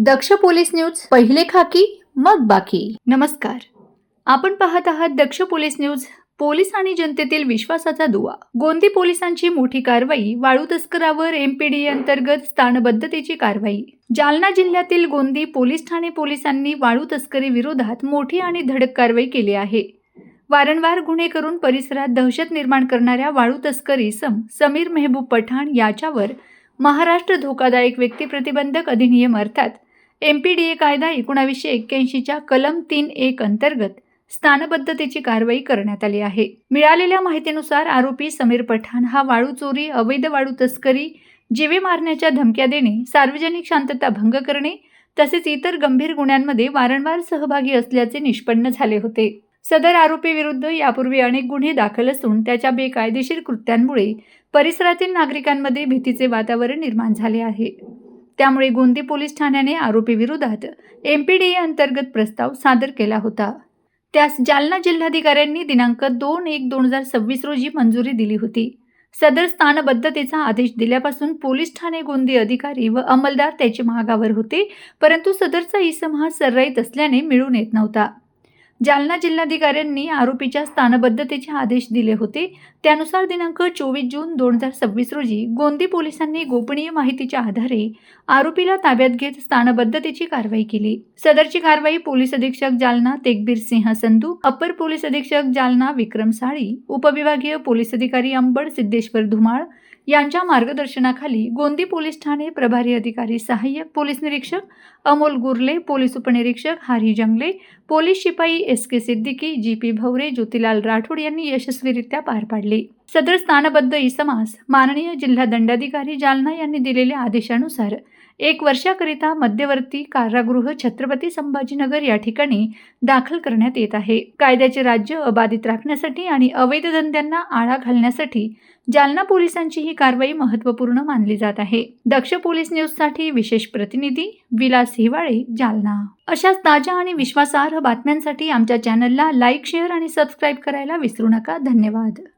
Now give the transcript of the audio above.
दक्ष police news, पहिले खाकी मग बाकी. नमस्कार, आपण पाहत आहात दक्ष पोलीस न्यूज. पोलीस आणि जनतेतील विश्वासाचा दुवा. गोंदी पोलिसांची मोठी कारवाई. वाळू तस्करावर एमपीडीए अंतर्गत स्थानबद्धतेची कारवाई. जालना जिल्ह्यातील गोंदी पोलीस ठाणे पोलिसांनी वाळू तस्करी विरोधात मोठी आणि धडक कारवाई केली आहे. वारंवार गुन्हे करून परिसरात दहशत निर्माण करणाऱ्या वाळू तस्करी समीर मेहबूब पठाण याच्यावर महाराष्ट्र धोकादायक व्यक्ती प्रतिबंधक अधिनियम अर्थात एमपीडीए कायदा 1981च्या कलम 3(1) अंतर्गत स्थानबद्धतेची कारवाई करण्यात आली आहे. मिळालेल्या माहितीनुसार आरोपी समीर पठाण हा वाळू चोरी, अवैध वाळू तस्करी, जीवे मारण्याच्या धमक्या देणे, सार्वजनिक शांतता भंग करणे तसेच इतर गंभीर गुन्ह्यांमध्ये वारंवार सहभागी असल्याचे निष्पन्न झाले होते. सदर आरोपी विरुद्ध यापूर्वी अनेक गुन्हे दाखल असून त्याच्या बेकायदेशीर कृत्यांमुळे परिसरातील नागरिकांमध्ये भीतीचे वातावरण निर्माण झाले आहे. त्यामुळे गोंदी पोलीस ठाण्याने आरोपी विरोधात एमपीडीए अंतर्गत प्रस्ताव सादर केला होता. त्यास जालना जिल्हाधिकाऱ्यांनी दिनांक 2/1/2026 रोजी मंजुरी दिली होती. सदर स्थानबद्धतेचा आदेश दिल्यापासून पोलीस ठाणे गोंदी अधिकारी व अंमलदार त्याच्या मागावर होते, परंतु सदरचा इसम हा सर्राईत असल्याने मिळून येत नव्हता. जालना जिल्हाधिकाऱ्यांनी आरोपीच्या स्थानबद्धतेचे आदेश दिले होते. त्यानुसार दिनांक 24 जून 2026 रोजी गोंदी पोलिसांनी गोपनीय माहितीच्या आधारे आरोपीला ताब्यात घेत स्थानबद्धतेची कारवाई केली. सदरची कारवाई पोलीस अधीक्षक जालना तेगबीर सिंह संधू, अप्पर पोलीस अधीक्षक जालना विक्रम साळी, उपविभागीय पोलीस अधिकारी अंबड सिद्धेश्वर धुमाळ यांच्या मार्गदर्शनाखाली गोंदी पोलीस ठाणे प्रभारी अधिकारी सहाय्यक पोलीस निरीक्षक अमोल गुर्ले, पोलीस उपनिरीक्षक हरी जंगले, पोलीस शिपाई SK सिद्दीकी, GP भवरे, ज्योतिलाल राठोड यांनी यशस्वीरित्या पार पाडले. सदर स्थानबद्ध इसमास माननीय जिल्हा दंडाधिकारी जालना यांनी दिलेल्या आदेशानुसार 1 वर्षाकरिता मध्यवर्ती कारागृह छत्रपती संभाजीनगर या ठिकाणी दाखल करण्यात येत आहे. कायद्याचे राज्य अबाधित राखण्यासाठी आणि अवैध धंद्यांना आळा घालण्यासाठी जालना पोलिसांची ही कारवाई महत्त्वपूर्ण मानली जात आहे. दक्ष पोलीस न्यूजसाठी विशेष प्रतिनिधी विलास हिवाळे, जालना. अशाच ताज्या आणि विश्वासार्ह बातम्यांसाठी आमच्या चॅनलला लाईक, शेअर आणि सबस्क्राईब करायला विसरू नका. धन्यवाद.